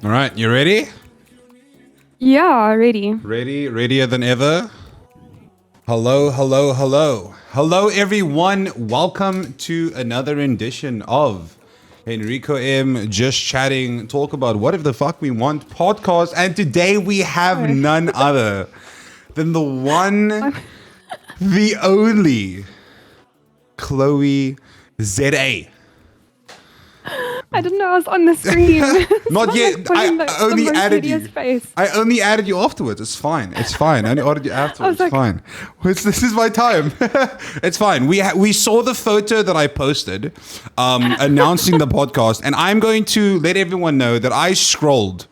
All right, you ready? Yeah, ready. Readier than ever. Hello, hello, hello. Hello, everyone. Welcome to another edition of HenricoM Just Chatting, talk about what if the fuck we want podcast. And today we have none other than the one, the only Chloe ZA. I didn't know I was on the screen. Not yet. I only added you. Face. I only added you afterwards. It's fine. It's fine. I only added you afterwards. It's fine. This is my time. It's fine. We saw the photo that I posted announcing the podcast, and I'm going to let everyone know that I scrolled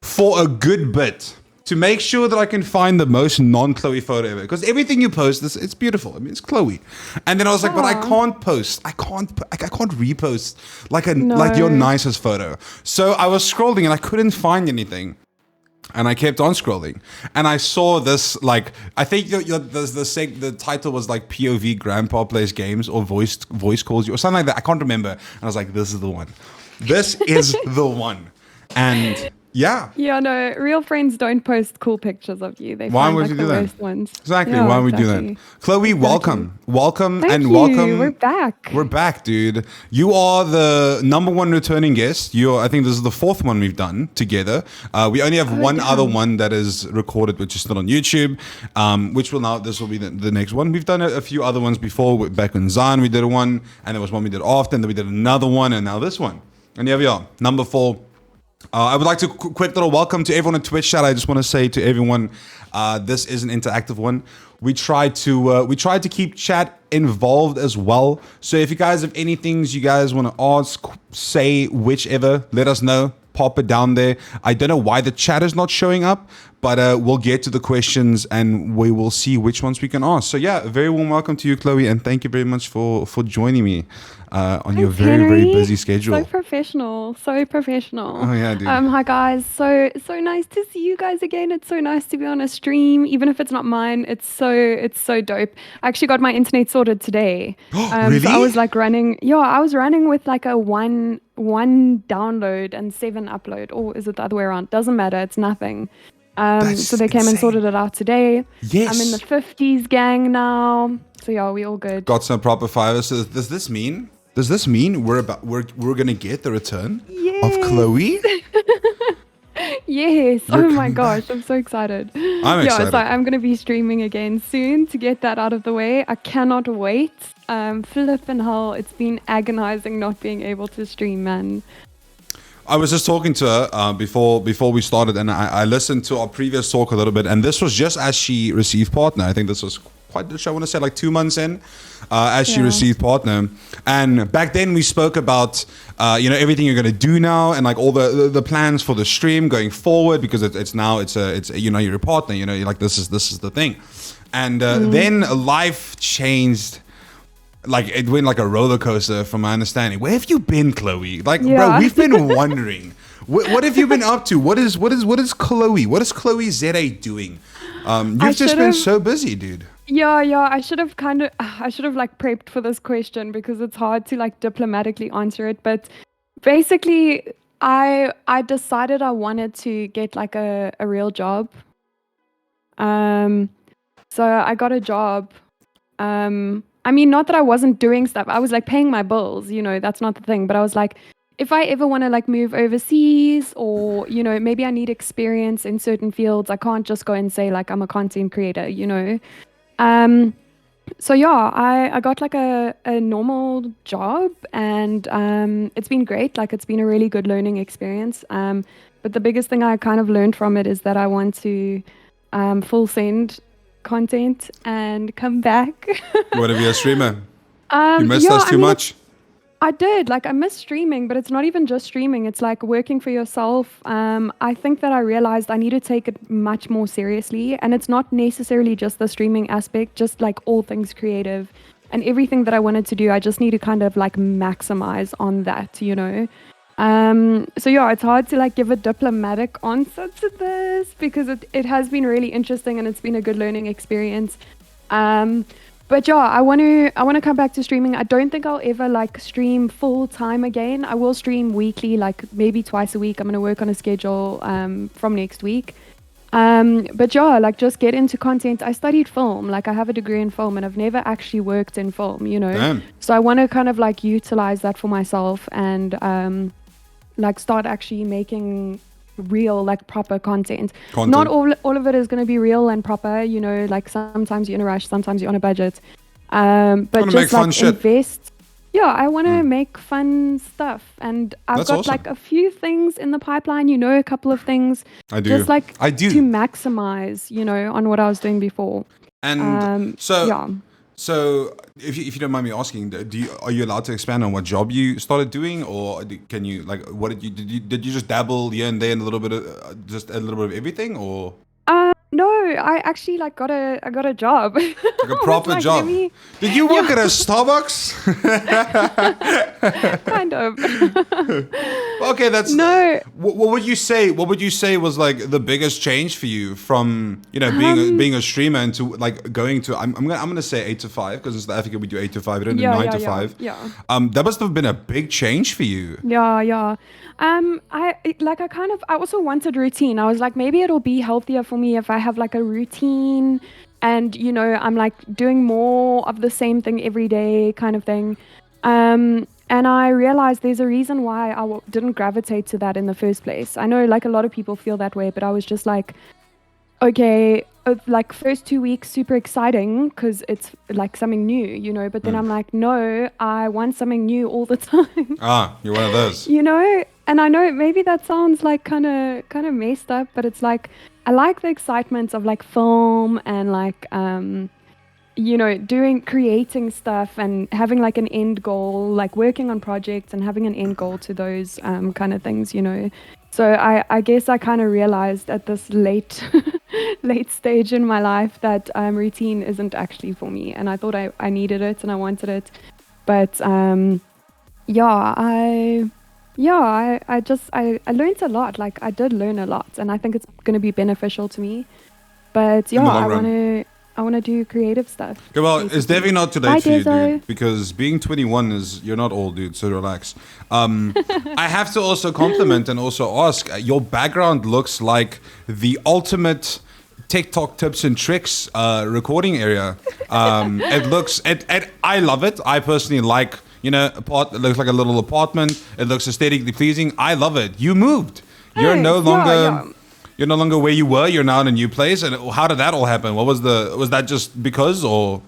for a good bit to make sure that I can find the most non-Chloe photo ever. Because everything you post, it's beautiful. I mean, it's Chloe. And then I was like, but I can't post. I can't repost like your nicest photo. So I was scrolling and I couldn't find anything. And I kept on scrolling. And I saw this, like, I think the title was like POV Grandpa Plays Games or voice calls you or something like that. I can't remember. And I was like, this is the one. This is the one. And yeah. Yeah, no, real friends don't post cool pictures of you. They find like the worst ones. Exactly. Why would we do that? Chloe, welcome. Thank you. Welcome. We're back. We're back, dude. You are the number one returning guest. I think this is the fourth one we've done together. We only have one other one that is recorded, which is still on YouTube, this will be the next one. We've done a few other ones before. Back in Zion, we did one, and there was one we did after, and then we did another one, and now this one. And here we are, number 4. I would like to quick little welcome to everyone on Twitch chat. I just want to say to everyone, this is an interactive one. We tried to keep chat involved as well. So if you guys have any things you guys want to ask, say whichever, let us know. Pop it down there. I don't know why the chat is not showing up, but we'll get to the questions and we will see which ones we can ask. So yeah, a very warm welcome to you, Chloe, and thank you very much for joining me on your very, very busy schedule. So professional. Oh yeah, dude. Hi guys. So nice to see you guys again. It's so nice to be on a stream, even if it's not mine. It's so dope. I actually got my internet sorted today. Really? So I was like running. Yeah, I was running with like a one download and 7 upload, or is it the other way around? Doesn't matter. It's nothing. So they came and sorted it out today. Yes. I'm in the 50s gang now. So yeah, we all good. Got some proper fibers. So does this mean we're gonna get the return of Chloe? Yes. Oh my gosh, I'm so excited. I'm excited. So I'm gonna be streaming again soon to get that out of the way. I cannot wait. Flippin' hell, it's been agonizing not being able to stream, man. I was just talking to her before we started, and I listened to our previous talk a little bit, and this was just as she received partner. I think this was quite, I want to say like 2 months in, as she received partner. And back then we spoke about everything you're gonna do now, and like all the plans for the stream going forward, because it's you're a partner. You're like this is the thing, and then life changed. Like it went like a roller coaster, from my understanding. Where have you been, Chloe? Like, bro, we've been wondering. What have you been up to? What is Chloe? What is Chloe ZA doing? You've just been so busy, dude. Yeah. I should have like prepped for this question because it's hard to like diplomatically answer it. But basically, I decided I wanted to get like a real job. So I got a job. I mean, not that I wasn't doing stuff. I was like paying my bills, that's not the thing. But I was like, if I ever want to like move overseas, or, maybe I need experience in certain fields, I can't just go and say like I'm a content creator, So yeah, I got like a normal job, and it's been great. Like it's been a really good learning experience. But the biggest thing I kind of learned from it is that I want to full send content and come back. You want to be a streamer? You missed us too much? I did. Like I miss streaming, but it's not even just streaming. It's like working for yourself. I think that I realized I need to take it much more seriously, and it's not necessarily just the streaming aspect, just like all things creative and everything that I wanted to do. I just need to kind of like maximize on that, So yeah, it's hard to like give a diplomatic answer to this because it has been really interesting and it's been a good learning experience. But yeah, I want to come back to streaming. I don't think I'll ever like stream full time again. I will stream weekly, like maybe twice a week. I'm gonna work on a schedule from next week. But yeah, like just get into content. I studied film, like I have a degree in film, and I've never actually worked in film, you know. Damn. So I want to kind of like utilize that for myself and like start actually making real like proper content. Not all of it is going to be real and proper, you know, like sometimes you're in a rush, sometimes you're on a budget. But just like invest. Yeah, I want to make fun stuff, and I've got like a few things in the pipeline, you know, a couple of things. I do. Just like I do. to maximize, you know, on what I was doing before. And so yeah. So, if you don't mind me asking, are you allowed to expand on what job you started doing, or can you like what did you just dabble here and there in a little bit of just a little bit of everything, or? No, I actually like got a job. Like a proper job. Did you work at a Starbucks? Kind of. Okay, that's no. What would you say? What would you say was like the biggest change for you from being a streamer into like going to I'm gonna say 8 to 5 because in South Africa we do 8 to 5. We don't do 9 to 5. Yeah. That must have been a big change for you. Yeah. I also wanted routine. I was like, maybe it'll be healthier for me if I have like a routine and, you know, I'm like doing more of the same thing every day kind of thing. And I realized there's a reason why I didn't gravitate to that in the first place. I know like a lot of people feel that way, but I was just like, okay, like first 2 weeks, super exciting because it's like something new, you know, but then I'm like, no, I want something new all the time. You're one of those. You know, and I know maybe that sounds like kind of messed up, but it's like, I like the excitement of like film and like, you know, creating stuff and having like an end goal, like working on projects and having an end goal to those kind of things, you know. So I guess I kind of realized at this late stage in my life that routine isn't actually for me, and I thought I needed it and I wanted it, but I learned a lot. Like I did learn a lot, and I think it's going to be beneficial to me. But yeah, I want to do creative stuff. Okay, well, basically. It's definitely not too late for you, dude, because being 21 you're not old, dude, so relax. I have to also compliment and also ask, your background looks like the ultimate TikTok tips and tricks recording area. I love it. I personally like, you know, it looks like a little apartment. It looks aesthetically pleasing. I love it. You moved. You're no longer... Yeah. You're no longer where you were. You're now in a new place. And how did that all happen? Was that just because or?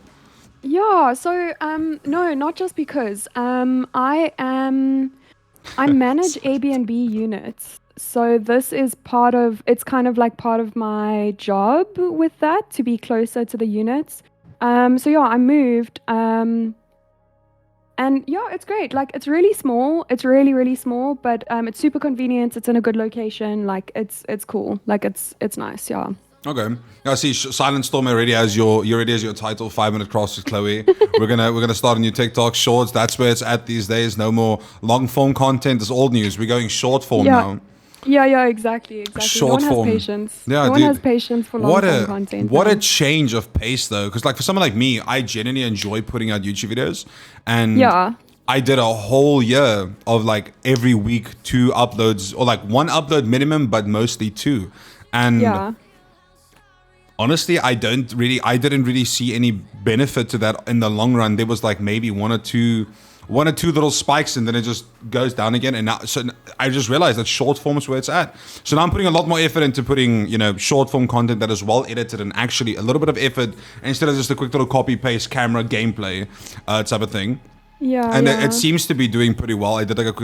Yeah. So no, not just because. I manage Airbnb units. So this is it's kind of like part of my job with that, to be closer to the units. So yeah, I moved. And yeah, it's great. Like it's really small. It's really, really small, but it's super convenient. It's in a good location. Like it's cool. Like it's nice. Yeah. Okay. I see Silent Storm already has your title. 5 minute cross with Chloe. we're gonna start a new TikTok shorts. That's where it's at these days. No more long form content. It's old news. We're going short form now. Yeah, exactly. Short no one form. has patience. Yeah, no one has patience for long form content. What a change of pace, though. Because like for someone like me, I genuinely enjoy putting out YouTube videos, and I did a whole year of like every week 2 uploads, or like 1 upload minimum, but mostly 2. And honestly, I didn't really see any benefit to that in the long run. There was like maybe one or two little spikes, and then it just goes down again. And now, so I just realized that short form is where it's at. So now I'm putting a lot more effort into putting, you know, short form content that is well edited and actually a little bit of effort instead of just a quick little copy paste camera gameplay type of thing. And it seems to be doing pretty well. I did like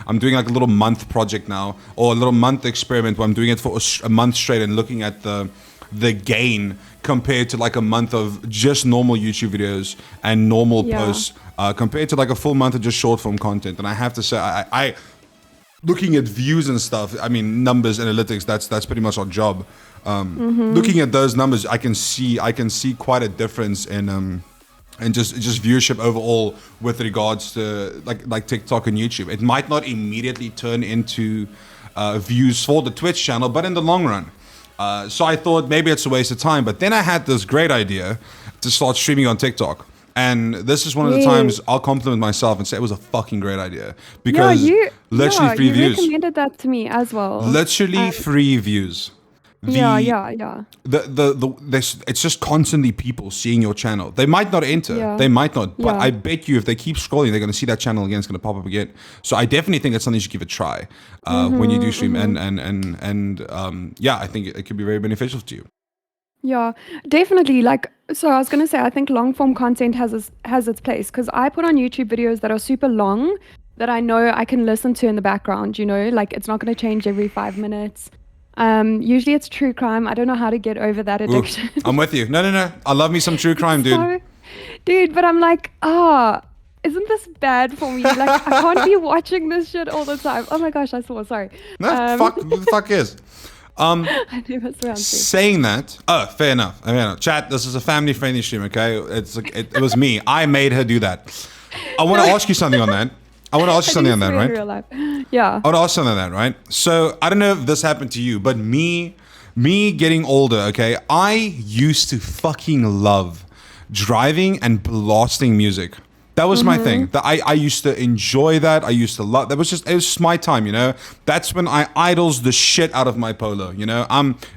I'm doing like a little month project now, or a little month experiment where I'm doing it for a month straight and looking at the gain compared to like a month of just normal YouTube videos and normal posts compared to like a full month of just short form content. And I have to say, I looking at views and stuff, I mean, numbers, analytics, that's pretty much our job. Looking at those numbers, I can see quite a difference in just viewership overall with regards to like TikTok and YouTube. It might not immediately turn into views for the Twitch channel, but in the long run. So I thought maybe it's a waste of time. But then I had this great idea. to start streaming on TikTok. And this is one of the times I'll compliment myself and say it was a fucking great idea because literally 3 views. You recommended that to me as well. Literally 3 views. It's just constantly people seeing your channel. They might not enter, they might not, but I bet you if they keep scrolling, they're going to see that channel again. It's going to pop up again. So I definitely think it's something you should give a try when you do stream. And I think it could be very beneficial to you. Yeah, definitely. Like, so I was going to say, I think long form content has its place because I put on YouTube videos that are super long that I know I can listen to in the background, you know, like it's not going to change every 5 minutes. Usually it's true crime. I don't know how to get over that addiction. Ooh, I'm with you. No. I love me some true crime, dude. Dude, but I'm like, isn't this bad for me? Like, I can't be watching this shit all the time. Oh my gosh, I swore. Sorry. No, who the fuck is? I never swear. Saying that, fair enough. Chat, this is a family-friendly stream, okay? It was me. I made her do that. I want to ask you something on that. Right? Real life. Yeah. I want to ask something on that, right? So I don't know if this happened to you, but me getting older, okay? I used to fucking love driving and blasting music. That was my thing. I used to enjoy that. I used to love. It was just my time, you know. That's when I idols the shit out of my Polo, you know.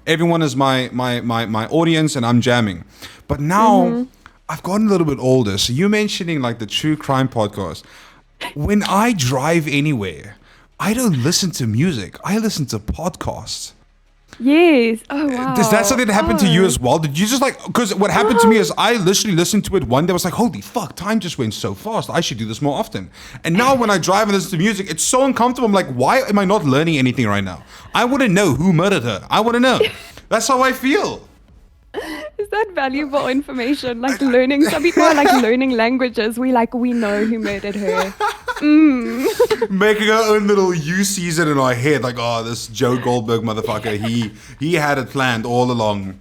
Everyone is my audience, and I'm jamming. But now I've gotten a little bit older. So you mentioning like the true crime podcast. When I drive anywhere, I don't listen to music. I listen to podcasts. Yes. Oh, wow. Is that something that happened to you as well? Did you just like, because what happened to me is I literally listened to it one day. I was like, holy fuck, time just went so fast. I should do this more often. And now when I drive and listen to music, it's so uncomfortable. I'm like, why am I not learning anything right now? I want to know who murdered her. I want to know. That's how I feel. Is that valuable information? Like learning, some people are like learning languages. We know who murdered her. Making our own little U season in our head, like, oh, this Joe Goldberg motherfucker, he had it planned all along.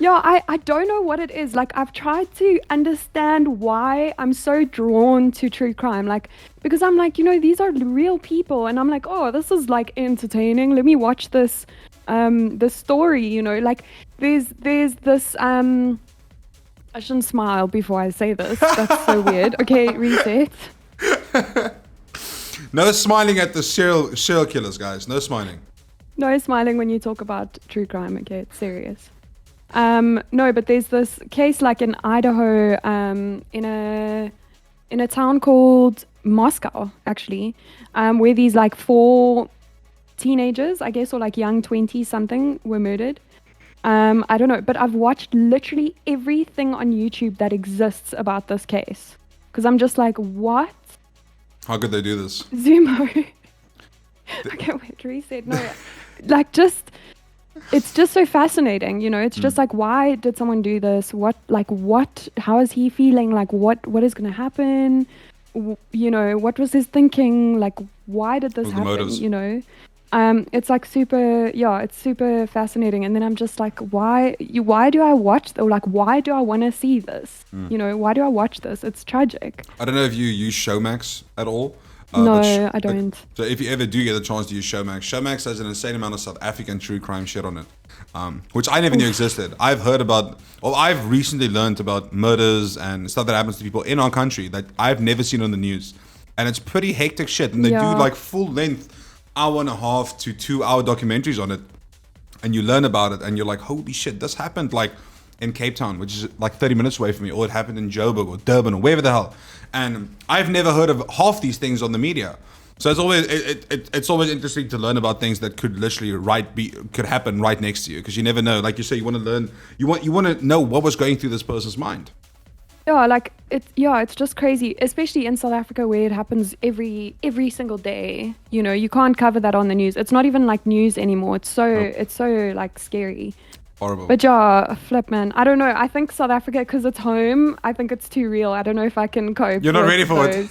Yeah, I don't know what it is. Like, I've tried to understand why I'm so drawn to true crime. Like, because I'm like, you know, these are real people, and I'm like, oh, this is like entertaining. Let me watch this story, you know. Like, there's this I shouldn't smile before I say this. That's so weird. Okay, reset. No smiling at the serial killers, guys. No smiling. No smiling when you talk about true crime. Okay, it's serious. No, but there's this case like in Idaho, in a town called Moscow, actually, where these like 4 teenagers, I guess, or like young 20 something, were murdered. I don't know, but I've watched literally everything on YouTube that exists about this case because I'm just like, what? How could they do this? Zumo. Okay, wait, reset. No, like it's just so fascinating, you know. It's just like, why did someone do this? How is he feeling? Like, what is going to happen? You know, what was his thinking? Like, why did this happen? Motives? You know, it's like it's super fascinating. And then I'm just like, why do I watch, or like, why do I want to see this? You know, why do I watch this? It's tragic. I don't know if you use Showmax at all. No, I don't. So if you ever do get a chance to use Showmax has an insane amount of South African true crime shit on it, which I never knew existed. I've recently learned about murders and stuff that happens to people in our country that I've never seen on the news, and it's pretty hectic shit. And they do like full length, 1.5 to 2 hour documentaries on it, and you learn about it, and you're like, holy shit, this happened like in Cape Town, which is like 30 minutes away from me, or it happened in Joburg or Durban or wherever the hell. And I've never heard of half these things on the media. So it's always interesting to learn about things that could literally could happen right next to you, because you never know. Like you say, you want to learn, you want to know what was going through this person's mind. Yeah, like it's just crazy, especially in South Africa where it happens every single day. You know, you can't cover that on the news. It's not even like news anymore. It's so like scary. Horrible. But yeah, flip, man. I don't know. I think South Africa, because it's home, I think it's too real. I don't know if I can cope. You're not ready for it.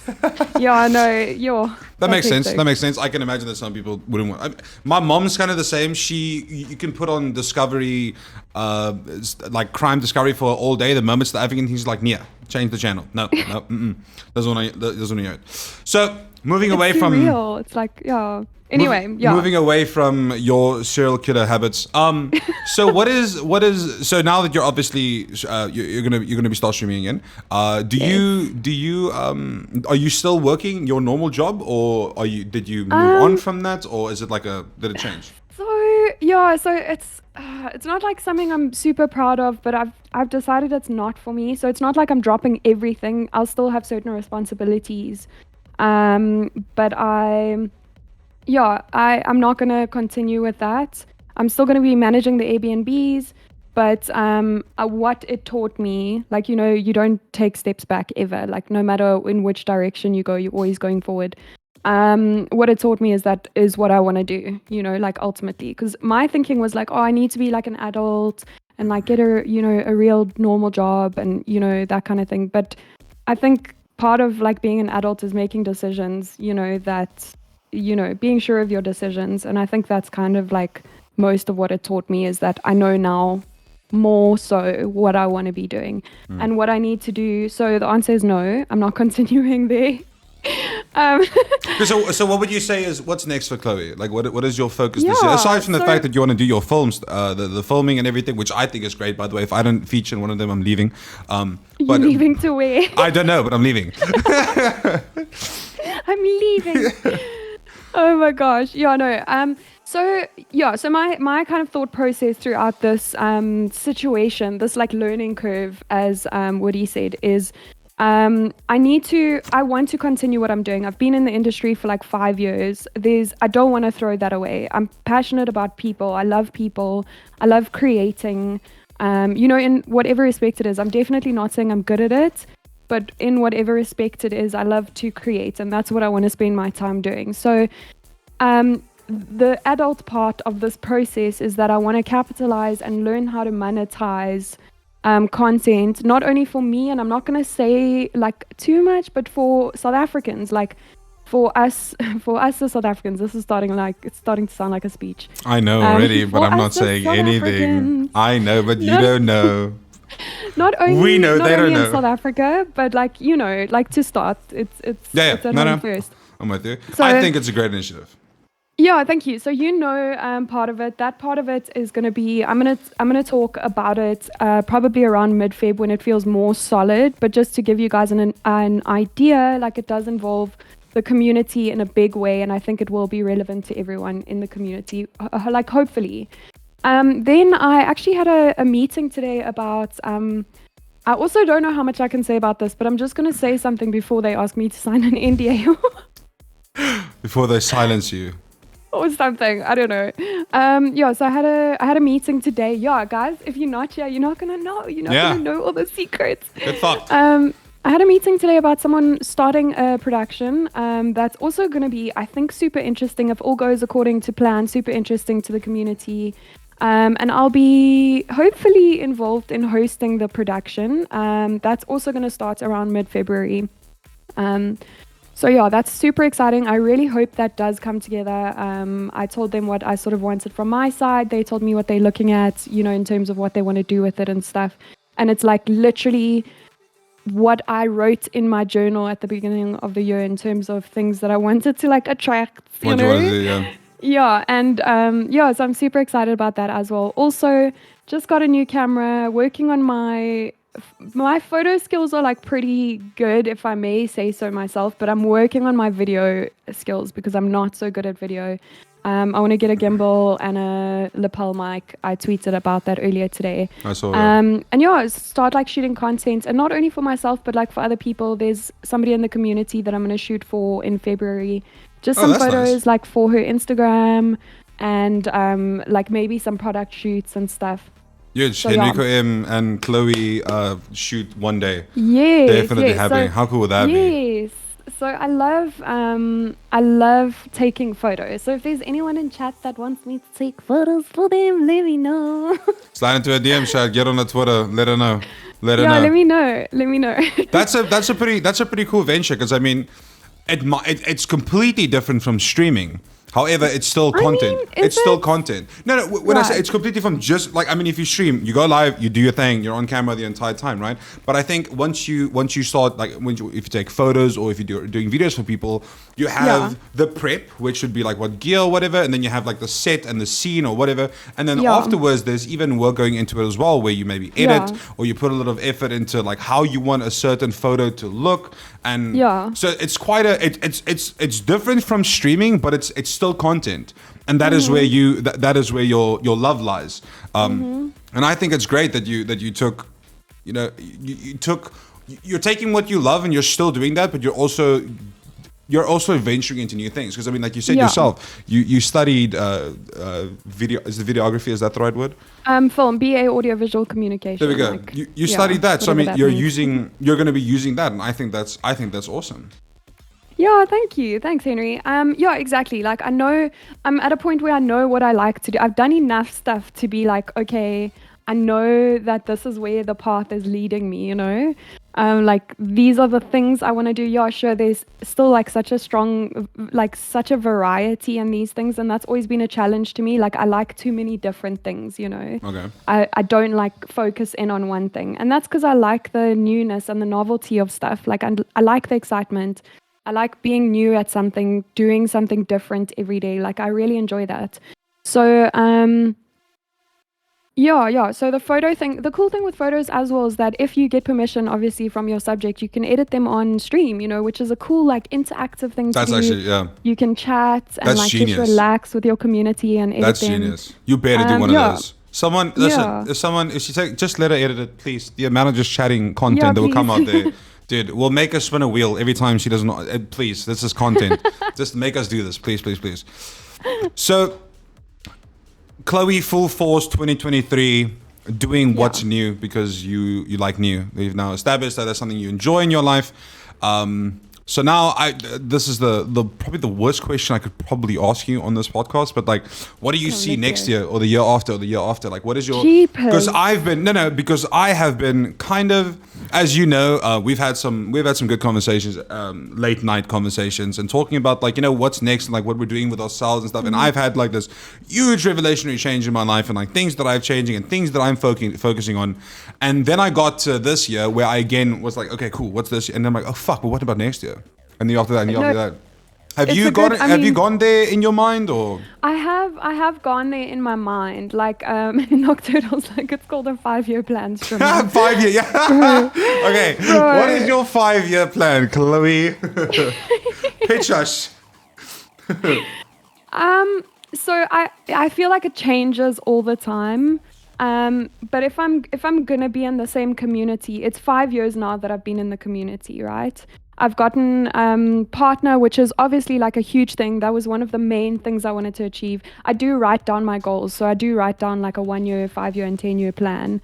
Yeah, no. That makes sense. That makes sense. I can imagine that some people wouldn't want. My mom's kind of the same. You can put on Discovery, like Crime Discovery for all day. The moment it's the African, he's like, change the channel. No, doesn't want to hear it. So Moving it's away too from real. It's like, yeah. Anyway, yeah. Moving away from your serial killer habits. So so now that you're obviously you're gonna be start streaming again. Are you still working your normal job, or did you move on from that, or is it did it change? So yeah, so it's not like something I'm super proud of, but I've decided it's not for me. So it's not like I'm dropping everything. I'll still have certain responsibilities, but I'm not gonna continue with that. I'm still gonna be managing the Airbnbs, but what it taught me, like, you don't take steps back ever. Like, no matter in which direction you go, you're always going forward. What it taught me is what I want to do, like, ultimately, because my thinking was like, oh, I need to be like an adult and like get a real normal job and that kind of thing. But I think part of like being an adult is making decisions, that being sure of your decisions. And I think that's kind of like most of what it taught me, is that I know now more so what I want to be doing and what I need to do. So the answer is no, I'm not continuing there. So what would you say is what's next for Chloe? Like, what is your focus this year? Aside from the fact that you want to do your films, the filming and everything, which I think is great, by the way. If I don't feature in one of them, I'm leaving. You're leaving to where? I don't know, but I'm leaving. I'm leaving. Oh my gosh. Yeah, no. So my kind of thought process throughout this situation, this like learning curve, as Woody said, is I want to continue what I'm doing. I've been in the industry for like 5 years. I don't want to throw that away. I'm passionate about people. I love people. I love creating. In whatever respect it is. I'm definitely not saying I'm good at it, but in whatever respect it is, I love to create, and that's what I want to spend my time doing. So the adult part of this process is that I want to capitalize and learn how to monetize content, not only for me, and I'm not going to say like too much, but for South Africans, like for us as South Africans. This is starting to sound like a speech. I know already, but I'm not saying anything. I know, but you don't know. Not only they don't know. In South Africa, but like to start, it's at home first. I'm with you. So, I think it's a great initiative. Yeah, thank you. So part of it. That part of it is going to be. I'm gonna talk about it probably around mid-Feb when it feels more solid. But just to give you guys an idea, like, it does involve the community in a big way, and I think it will be relevant to everyone in the community. Like, hopefully. Then I actually had a meeting today about. I also don't know how much I can say about this, but I'm just gonna say something before they ask me to sign an NDA. Before they silence you. Or something, I don't know. So I had a meeting today. Yeah, guys, if you're not here, you're not gonna know. You're not gonna know all the secrets. Get fucked. I had a meeting today about someone starting a production. That's also gonna be, I think, super interesting if all goes according to plan. Super interesting to the community. And I'll be hopefully involved in hosting the production. That's also gonna start around mid-February. So yeah, that's super exciting. I really hope that does come together. I told them what I sort of wanted from my side. They told me what they're looking at, in terms of what they want to do with it and stuff. And it's like literally what I wrote in my journal at the beginning of the year in terms of things that I wanted to like attract, you know? Yeah, and so I'm super excited about that as well. Also, just got a new camera, working on my photo skills are like pretty good, if I may say so myself, but I'm working on my video skills because I'm not so good at video. I want to get a gimbal and a lapel mic. I tweeted about that earlier today. I saw that. And start like shooting content, and not only for myself, but like for other people. There's somebody in the community that I'm going to shoot for in February. Just some photos like for her Instagram, and like maybe some product shoots and stuff. Huge. HenricoM and Chloe shoot one day. Yes, definitely happening. So, how cool would that be? Yes. So I love taking photos. So if there's anyone in chat that wants me to take photos for them, let me know. Slide into a DM chat. Get on the Twitter. Let her know. Let me know. That's a pretty cool venture, because I mean, it's completely different from streaming. However, it's still I content. mean, It's is still it? content. No. When I say Right. it's completely from just like, I mean, if you stream, you go live, you do your thing, you're on camera the entire time, right? But I think once you start like if you take photos or if you're doing videos for people, you have Yeah. the prep, which would be like what gear or whatever, and then you have like the set and the scene or whatever, and then Yeah. afterwards there's even work going into it as well, where you maybe edit Yeah. or you put a lot of effort into like how you want a certain photo to look, and Yeah. so it's quite it's different from streaming, but it's still content, and that is where that is where your love lies. And I think it's great that you took, you took, you're taking what you love and you're still doing that, but you're also venturing into new things, because I mean, like you said Yeah. yourself, you studied video. Is the videography, is that the right word? Film, BA audiovisual communication. There we go. like, You studied that, so I whatever mean, that means. you're going to be using that, and I think that's awesome. Yeah, thank you. Thanks, Henry. Yeah, exactly. Like I know I'm at a point where I know what I like to do. I've done enough stuff to be like, okay, I know that this is where the path is leading me, like these are the things I want to do. Yeah, sure, there's still like such a strong, like such a variety in these things, and that's always been a challenge to me. Like I like too many different things, Okay. I don't like focus in on one thing, and that's because I like the newness and the novelty of stuff. Like I like the excitement. I like being new at something, doing something different every day. Like I really enjoy that. So yeah. So the photo thing, the cool thing with photos as well is that if you get permission, obviously from your subject, you can edit them on stream, which is a cool like interactive thing to That's do. actually, yeah. You can chat and That's like genius. just relax with your community and edit That's them. genius. You better do one yeah. of those. Someone, listen, Yeah. if she take, just let her edit it, please. The amount of just chatting content Yeah, that will come out please. there. Dude, we'll make her spin a wheel every time she doesn't know. Please, this is content. Just make us do this, please, please, please. So, Chloe, full force 2023, doing what's new because you like new. We've now established that that's something you enjoy in your life. So now this is the probably the worst question I could probably ask you on this podcast, but like, what do you see next year or the year after or the year after? Like, what is your, because because I have been kind of, as you know, we've had some good conversations, late night conversations, and talking about like, what's next and like what we're doing with ourselves and stuff. And I've had like this huge revelationary change in my life, and like things that I'm changing and things that I'm focusing on. And then I got to this year where I again was like, okay, cool, what's this? And then I'm like, oh fuck, but what about next year? And the after that, and the after that. Have you gone there in your mind, or? I have gone there in my mind. Like Nocturnal's like, it's called a 5-year plan. 5 year, yeah. Okay. Bro. What is your 5-year plan, Chloe? Pitch us. So I feel like it changes all the time. But if I'm gonna be in the same community, it's 5 years now that I've been in the community, right? I've gotten partner, which is obviously like a huge thing. That was one of the main things I wanted to achieve. I do write down my goals. So I do write down like a 1-year, 5-year, and 10-year plan.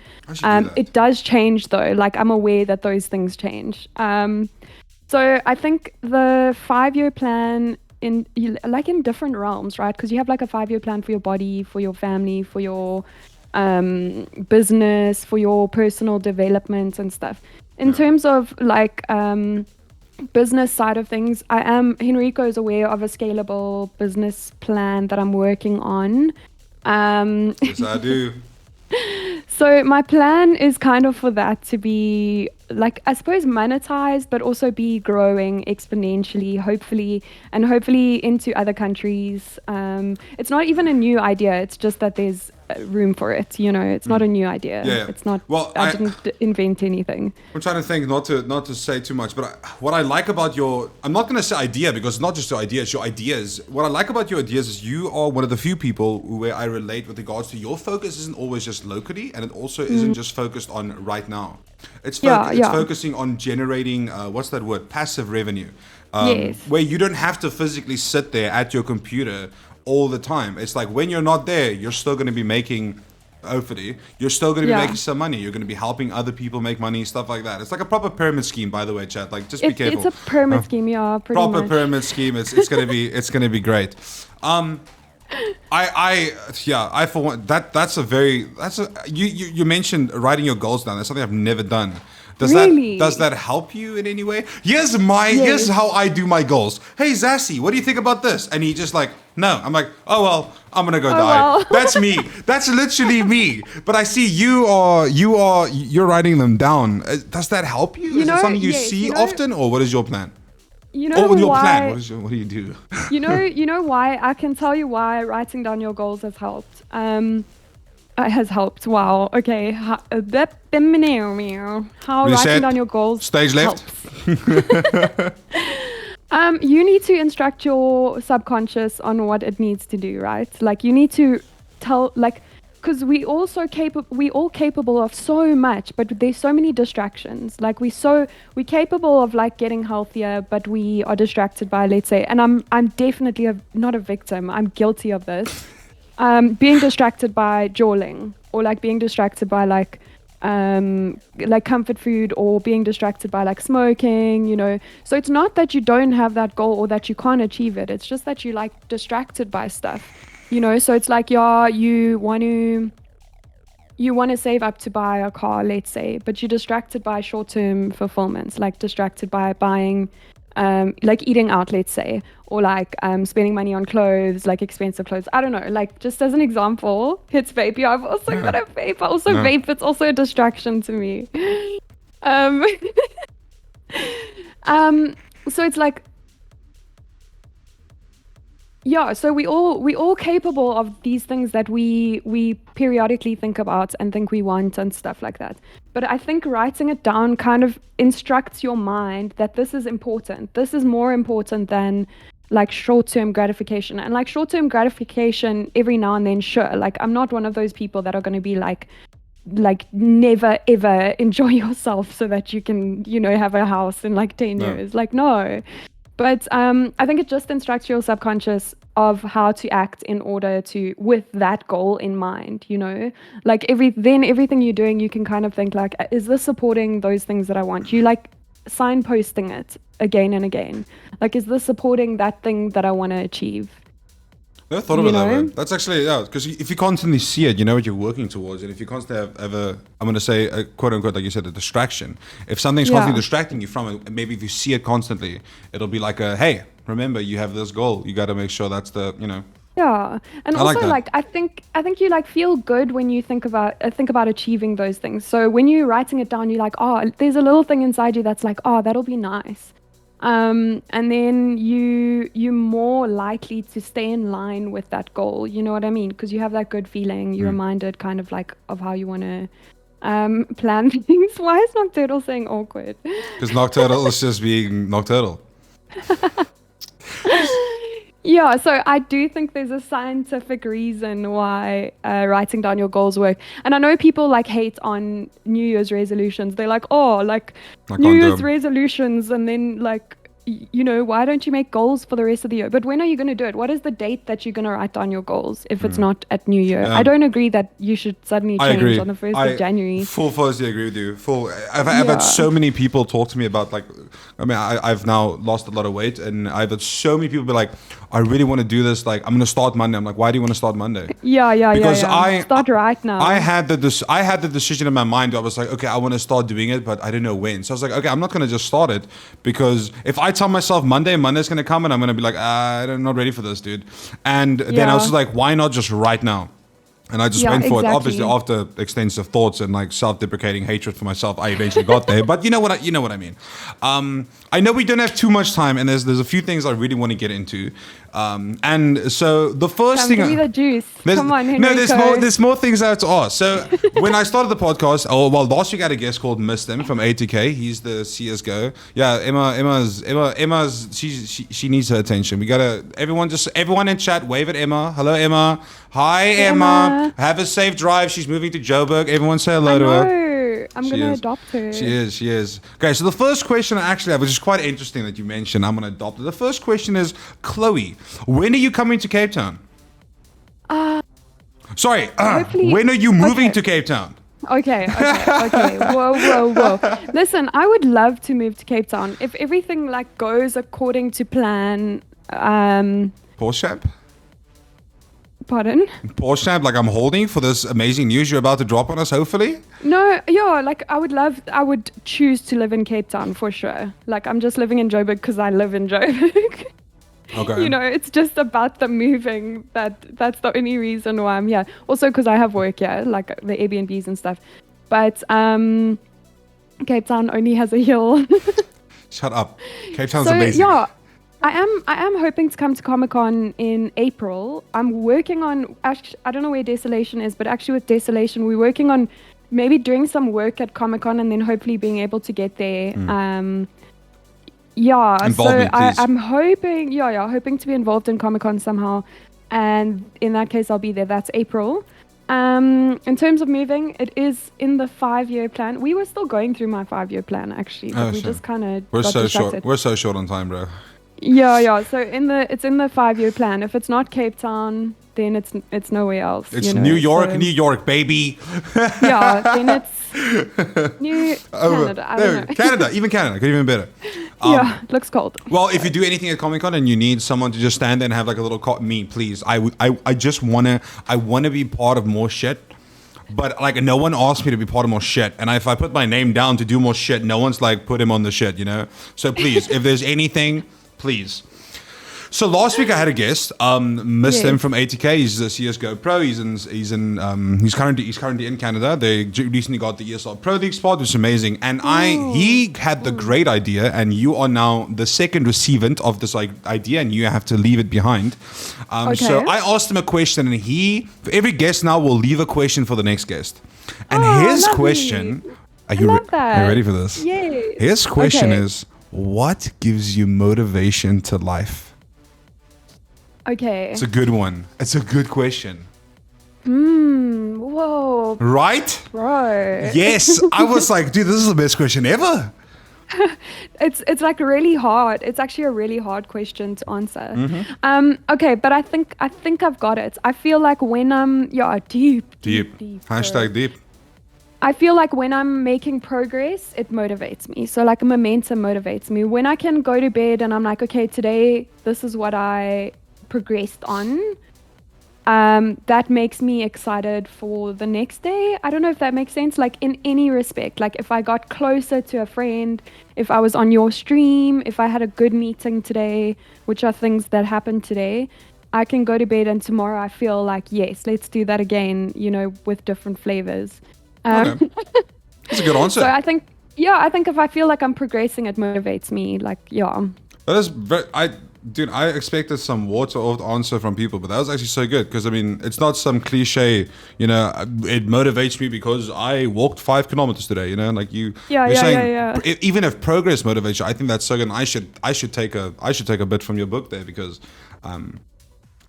It does change though. Like I'm aware that those things change. So I think the 5-year plan in different realms, right? Because you have like a 5-year plan for your body, for your family, for your business, for your personal development and stuff. In terms of like business side of things, Henrico is aware of a scalable business plan that I'm working on. Yes, I do. So my plan is kind of for that to be like, I suppose, monetized, but also be growing exponentially, hopefully into other countries. It's not even a new idea. It's just that there's room for it. It's not a new idea. Yeah. It's not. Well, I didn't invent anything. I'm trying to think, not to say too much, but what I like about I'm not going to say idea, because it's not just your idea, it's your ideas. What I like about your ideas is you are one of the few people where I relate with regards to your focus isn't always just locally, and it also isn't just focused on right now. It's focusing on generating, what's that word? Passive revenue. Yes. Where you don't have to physically sit there at your computer all the time. It's like when you're not there, you're still going to be making, hopefully, you're still going to be making some money. You're going to be helping other people make money, stuff like that. It's like a proper pyramid scheme, by the way, chat. Like, just be careful. It's a pyramid scheme, yeah, pretty proper much. pyramid scheme. It's going to be great. I for one, you mentioned writing your goals down. That's something I've never done. Does that help you in any way? Here's how I do my goals. Hey Zassy, what do you think about this? And he just like No. I'm like, oh well, I'm gonna go die. well. That's me. That's literally me. But I see you're writing them down. Does that help you? Is it something you yes, see often, or what is your plan? You know Your why? plan. What do you do? You know why? I can tell you why writing down your goals has helped. It has helped. Wow. Okay. How Reset. writing down your goals Stage left. helps. You need to instruct your subconscious on what it needs to do, right? Like you need to tell, like, because we all capable of so much, but there's so many distractions. Like we're capable of like getting healthier, but we are distracted by, let's say, and I'm definitely not a victim. I'm guilty of this. Being distracted by jawling, or like being distracted by like comfort food, or being distracted by like smoking, So it's not that you don't have that goal or that you can't achieve it. It's just that you like distracted by stuff, So it's like, you want to save up to buy a car, let's say, but you're distracted by short-term fulfillments, like distracted by buying, like eating out, let's say, or like spending money on clothes, like expensive clothes. I don't know, like just as an example, it's vape. I've also got a vape. Vape, it's also a distraction to me. So it's like, yeah, so we all capable of these things that we periodically think about and think we want and stuff like that. But I think writing it down kind of instructs your mind that this is important. This is more important than like short-term gratification. And like short-term gratification every now and then, sure. Like I'm not one of those people that are going to be like never ever enjoy yourself so that you can, have a house in like 10 years. Like no. But I think it just instructs your subconscious of how to act in order to, with that goal in mind, Like everything you're doing, you can kind of think like, is this supporting those things that I want? You like signposting it again and again. Like, is this supporting that thing that I want to achieve? I thought about that way. That's actually, because if you constantly see it, you know what you're working towards. And if you constantly have I'm going to say, a quote unquote, like you said, a distraction. If something's constantly distracting you from it, maybe if you see it constantly, it'll be like hey, remember, you have this goal. You got to make sure that's the, Yeah, and also I think you like feel good when you think about achieving those things. So when you're writing it down, you're like, oh, there's a little thing inside you that's like, oh, that'll be nice. And then you're more likely to stay in line with that goal. You know what I mean? Because you have that good feeling. You're reminded kind of like of how you want to plan things. Why is Nocturtle saying awkward? Because Nocturtle is just being Nocturtle. Yeah, so I do think there's a scientific reason why writing down your goals work. And I know people like hate on New Year's resolutions. They're like, oh, like New Year's resolutions, and then like, why don't you make goals for the rest of the year? But when are you going to do it? What is the date that you're going to write down your goals if it's not at New Year? I don't agree that you should suddenly change on the 1st of January. Firstly agree with you. I've had so many people talk to me about like, I've now lost a lot of weight, and I've had so many people be like, I really want to do this. Like, I'm going to start Monday. I'm like, why do you want to start Monday? Because start right now. I had the decision in my mind. I was like, okay, I want to start doing it, but I didn't know when. So I was like, okay, I'm not going to just start it, because if I tell myself Monday's going to come, and I'm going to be like, I'm not ready for this, dude. And then I was just like, why not just right now? And I just went for it. Obviously, after extensive thoughts and like self-deprecating hatred for myself, I eventually got there. But you know what I mean. I know we don't have too much time, and there's a few things I really want to get into. And so the first thing, give me the juice. Come on, Henrico. No, there's more things I have to ask. So when I started the podcast, last week I had a guest called Mistim from A2K. He's the CS:GO. Yeah, Emma's she needs her attention. We gotta everyone in chat wave at Emma. Hello, Emma. Hi, Emma. Have a safe drive. She's moving to Joburg. Everyone say hello to her. I'm going to adopt her. She is. Okay, so the first question I actually have, which is quite interesting that you mentioned, I'm going to adopt her. The first question is, Chloe, when are you coming to Cape Town? When are you moving to Cape Town? Okay. Whoa. Listen, I would love to move to Cape Town. If everything like goes according to plan. Porsche? Pardon? Porsche, like I'm holding for this amazing news you're about to drop on us, hopefully? No, like I would choose to live in Cape Town for sure. Like I'm just living in Joburg because I live in Joburg. Okay. You know, it's just about the moving. That's the only reason why I'm here. Also, because I have work here, like the Airbnbs and stuff. But Cape Town only has a hill. Shut up. Cape Town's So amazing. yeah, I am hoping to come to Comic-Con in April. I'm working on actually, I don't know where Desolation is, but actually with Desolation we're working on maybe doing some work at Comic-Con and then hopefully being able to get there. Yeah, so Involvement, please. I'm hoping hoping to be involved in Comic-Con somehow. And in that case I'll be there. That's April. In terms of moving, it is in the 5-year plan. We were still going through my 5-year plan actually, but we sure. just kind of We're got so distracted. short. We're so short on time, bro. Yeah. So it's in the 5-year plan. If it's not Cape Town, then it's nowhere else. It's New York, baby. Yeah, then it's Canada. I don't know. Canada, even Canada, could even better. Yeah, it looks cold. Well, if you do anything at Comic Con and you need someone to just stand there and have like a little me, please. I just wanna be part of more shit. But like no one asked me to be part of more shit, and if I put my name down to do more shit, no one's like put him on the shit, you know. So please, if there's anything, please. So last week I had a guest, missed him from ATK. He's a CS:GO pro. He's currently in Canada. They recently got the ESL Pro League spot, which is amazing. And he had the great idea, and you are now the second recipient of this idea, and you have to leave it behind. So I asked him a question, and for every guest now will leave a question for the next guest. And his question, are you ready for this? Yay. His question is, what gives you motivation to life? Okay. It's a good one. It's a good question. Whoa. Right? Bro. Yes. I was like, dude, this is the best question ever. It's like really hard. It's actually a really hard question to answer. Okay, but I think I've got it. I feel like when I'm deep. Hashtag deep. I feel like when I'm making progress, it motivates me. So like momentum motivates me. When I can go to bed and I'm like, okay, today this is what I progressed on. That makes me excited for the next day. I don't know if that makes sense. Like in any respect, like if I got closer to a friend, if I was on your stream, if I had a good meeting today, which are things that happened today, I can go to bed and tomorrow I feel like, yes, let's do that again, you know, with different flavors. Okay. That's a good answer. So I think if I feel like I'm progressing, it motivates me. Like, yeah. That is very, I expected some water-off answer from people, but that was actually so good because I mean, it's not some cliche, you know, it motivates me because I walked 5 kilometers today, you know, like you're saying, even if progress motivates you, I think that's so good. And I should take a bit from your book there because,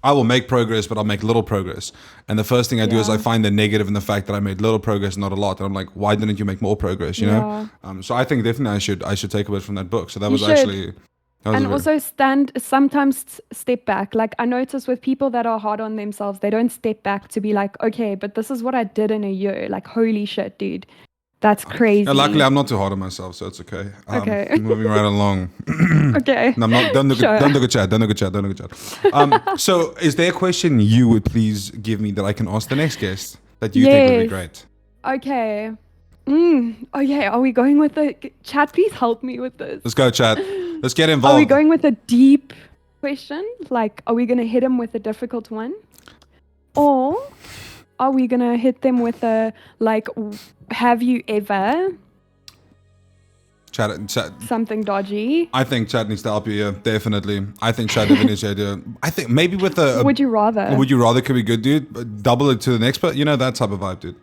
I will make progress, but I'll make little progress. And the first thing I do is I find the negative in the fact that I made little progress, not a lot. And I'm like, why didn't you make more progress? You know? So I think definitely I should take a bit from that book. So that was actually. And also sometimes step back. Like I notice with people that are hard on themselves, they don't step back to be like, okay, but this is what I did in a year. Like, holy shit, dude. That's crazy. Luckily, I'm not too hard on myself, so it's okay. Okay. Moving right along. Okay. No, I'm not. Don't look at chat. So is there a question you would please give me that I can ask the next guest that you think would be great? Okay. Oh yeah. Are we going with the chat? Please help me with this. Let's go, chat. Let's get involved. Are we going with a deep question? Like, are we going to hit him with a difficult one? Or are we going to hit them with a, like, have you ever... Chat. Something dodgy? I think chat needs to help you here, definitely. I think chat definitely needs to do. I think maybe with a... Would you rather? Would you rather could be good, dude. Double it to the next, but you know, that type of vibe, dude.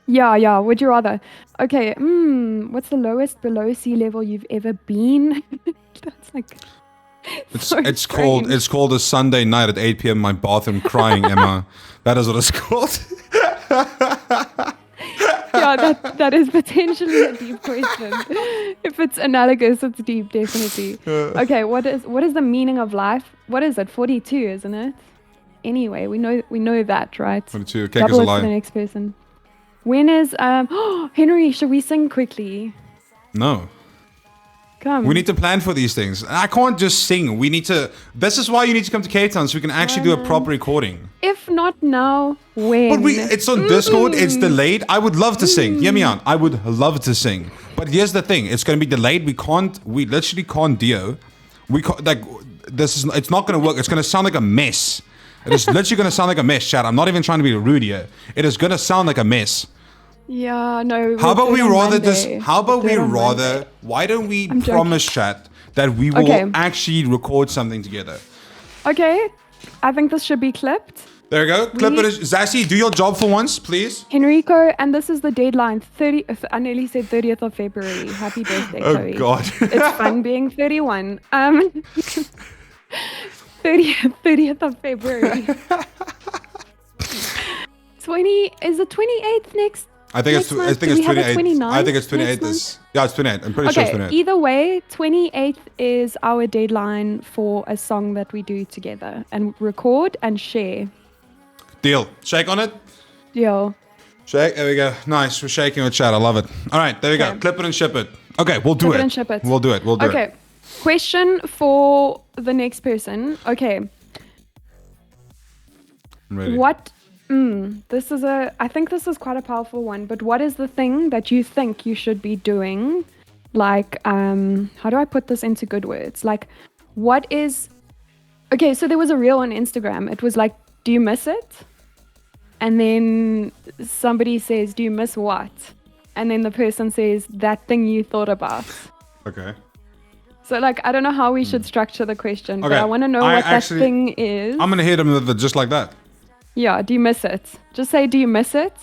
Yeah. Would you rather? Okay. What's the lowest below sea level you've ever been? That's like. It's called a Sunday night at 8 p.m. in my bathroom crying, Emma. That is what it's called. Yeah, that is potentially a deep question. If it's analogous, it's deep, definitely. Okay, what is the meaning of life? What is it? 42, isn't it? Anyway, we know that, right? 42. Okay, double it lie. to the next person. When is Henry? Should we sing quickly? No. Come. We need to plan for these things. I can't just sing. We need to. This is why you need to come to Cape Town so we can actually do a proper recording. If not now, when? But it's on Discord. It's delayed. I would love to sing. Hear me out. I would love to sing. But here's the thing. It's going to be delayed. We literally can't Dio. We can't, like, it's not going to work. It's going to sound like a mess. It is literally going to sound like a mess, chat. I'm not even trying to be rude here. It is going to sound like a mess. Yeah, no. How about we rather this? Monday. How about we We'll do it on rather? Monday. Why don't we I'm promise, joking. chat, that we will Okay. actually record something together? Okay, I think this should be clipped. There we go. Clip it. Zassi, do your job for once, please. Enrico, and this is the deadline. 30. I nearly said 30th of February. Happy birthday, Oh Chloe. God. It's fun being 31. 30th of February. 20 is the 28th next. I think it's. next month? I think Do it's we have a 28. I 29th think it's 28. next Is yeah, it's 28. I'm pretty sure it's Okay, 28. either way, 28th is our deadline for a song that we do together and record and share. Deal. Shake on it. Deal. Shake. There we go. Nice. We're shaking with chat. I love it. All right. There we go. Okay. Clip it and ship it. Okay. We'll do Clip it. it and ship it. We'll do it. We'll do it. Okay. Question for the next person. Okay. I'm ready. What? This is I think this is quite a powerful one. But what is the thing that you think you should be doing? Like, how do I put this into good words? Like, what is? Okay, so there was a reel on Instagram. It was like, do you miss it? And then somebody says, do you miss what? And then the person says, that thing you thought about. Okay. So, like, I don't know how we should structure the question, but Okay, I want to know I what actually- that thing is. I'm gonna hit them with just like that. Yeah, do you miss it? Just say, do you miss it?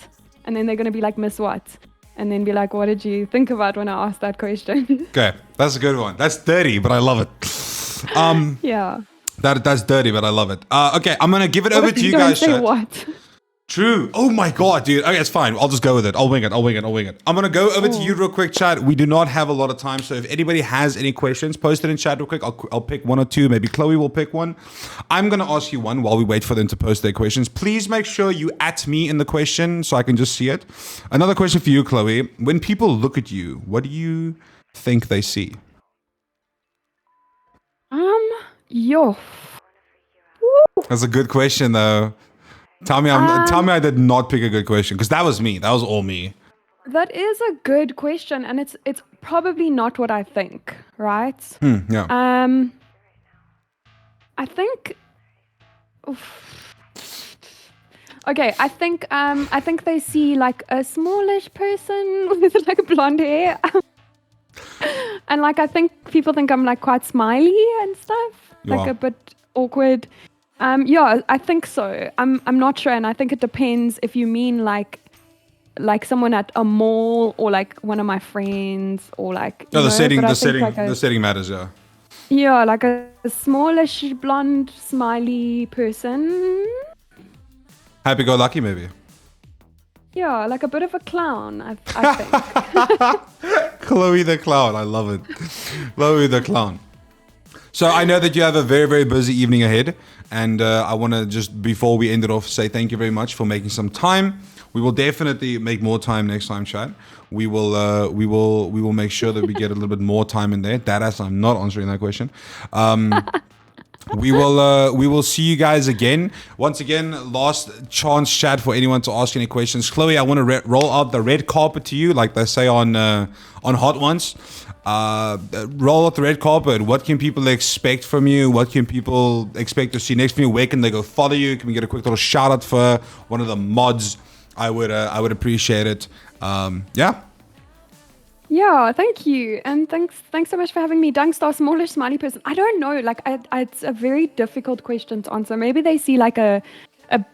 And then they're going to be like, miss what? And then be like, what did you think about when I asked that question? Okay, that's a good one. That's dirty, but I love it. Yeah. That's dirty, but I love it. Okay, I'm gonna give it over to you Don't guys. say chat. what? True. Oh my god, dude. Okay, it's fine. I'll just go with it. I'll wing it. I'm gonna go over to you real quick, chat. We do not have a lot of time, so if anybody has any questions, post it in chat real quick. I'll pick one or two. Maybe Chloe will pick one. I'm gonna ask you one while we wait for them to post their questions. Please make sure you at me in the question so I can just see it. Another question for you, Chloe. When people look at you, what do you think they see? Yo. That's a good question, though. Tell me I did not pick a good question, because that was me. That was all me. That is a good question, and it's probably not what I think, right? Yeah. I think. Oof. Okay, I think they see like a smallish person with like blonde hair, and like I think people think I'm like quite smiley and stuff, You like are. a bit awkward. Yeah, I think so. I'm not sure, and I think it depends if you mean like someone at a mall or like one of my friends or like. No, you know, but I the think setting, like the setting matters. Yeah. yeah, like a smallish blonde smiley person. Happy-go-lucky, maybe. Yeah, like a bit of a clown, I think. Chloe the clown. I love it. Chloe the clown. So I know that you have a very, very busy evening ahead. And I want to just, before we end it off, say thank you very much for making some time. We will definitely make more time next time, chat. We will make sure that we get a little bit more time in there. That I'm not answering that question. We will see you guys again. Once again, last chance, chat, for anyone to ask any questions. Chloe, I want to roll out the red carpet to you, like they say on Hot Ones. Roll out the red carpet. What can people expect from you? What can people expect to see next from you? Where can they go follow you? Can we get a quick little shout out for one of the mods? I would appreciate it. Yeah. Yeah, thank you, and thanks so much for having me. Dangstar, smallish smiley person. I don't know, like it's a very difficult question to answer. Maybe they see like a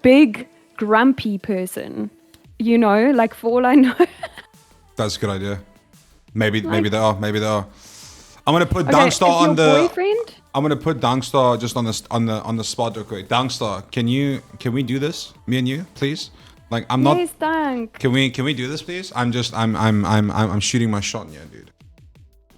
big grumpy person, you know, like for all I know. That's a good idea. Maybe they are. Maybe they are. I'm gonna put Okay, Dangstar is on your the. boyfriend? I'm gonna put Dangstar just on the spot real quick. Dangstar, can we do this? Me and you, please. Like I'm not. Yes, Dank. Can we do this, please? I'm shooting my shot here, dude.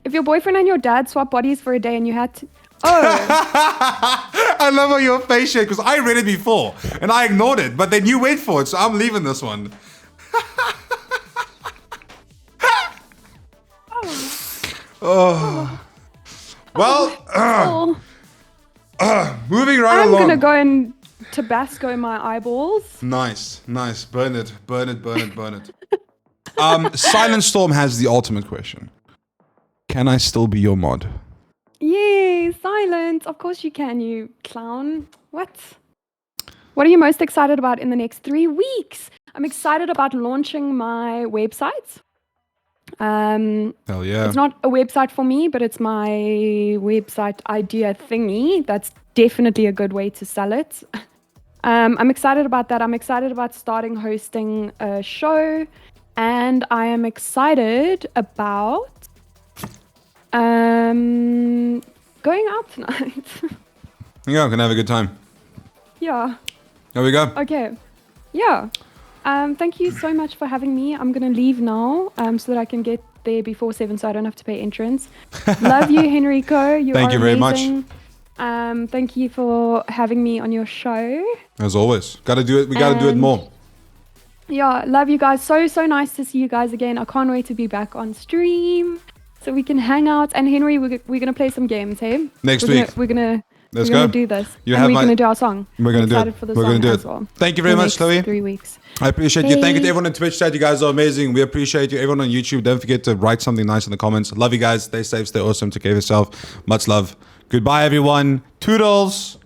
If your boyfriend and your dad swap bodies for a day and you had to. Oh, I love how your face shake, because I read it before and I ignored it, but then you wait for it, so I'm leaving this one. Oh. Well, oh. moving right I'm along. gonna go and Tabasco my eyeballs. Nice. Burn it. Silent Storm has the ultimate question. Can I still be your mod? Yay, silence. Of course you can, you clown. What? What are you most excited about in the next 3 weeks? I'm excited about launching my website. Hell yeah. It's not a website for me, but it's my website idea thingy. That's definitely a good way to sell it. I'm excited about that. I'm excited about starting hosting a show. And I am excited about going out tonight. Yeah, I'm gonna have a good time. Yeah. There we go. Okay. Yeah. Thank you so much for having me. I'm gonna leave now, so that I can get there before 7, so I don't have to pay entrance. Love you, Henrico. Thank you very much. amazing. Thank you for having me on your show. As always, gotta do it. We gotta do it And- more. Yeah, love you guys. So nice to see you guys again. I can't wait to be back on stream so we can hang out. And Henry, we're gonna play some games, hey? Next we're week. Gonna, we're gonna Let's we're gonna go. do this. You and have we're my- gonna do our song. We're gonna I'm do it. excited for the We're song gonna do as it. well. Thank you very The much, next Chloe. 3 weeks. I appreciate you. Thank you to Hey. everyone on Twitch chat. You guys are amazing. We appreciate you. Everyone on YouTube, don't forget to write something nice in the comments. Love you guys. Stay safe, stay awesome. Take care of yourself. Much love. Goodbye, everyone. Toodles.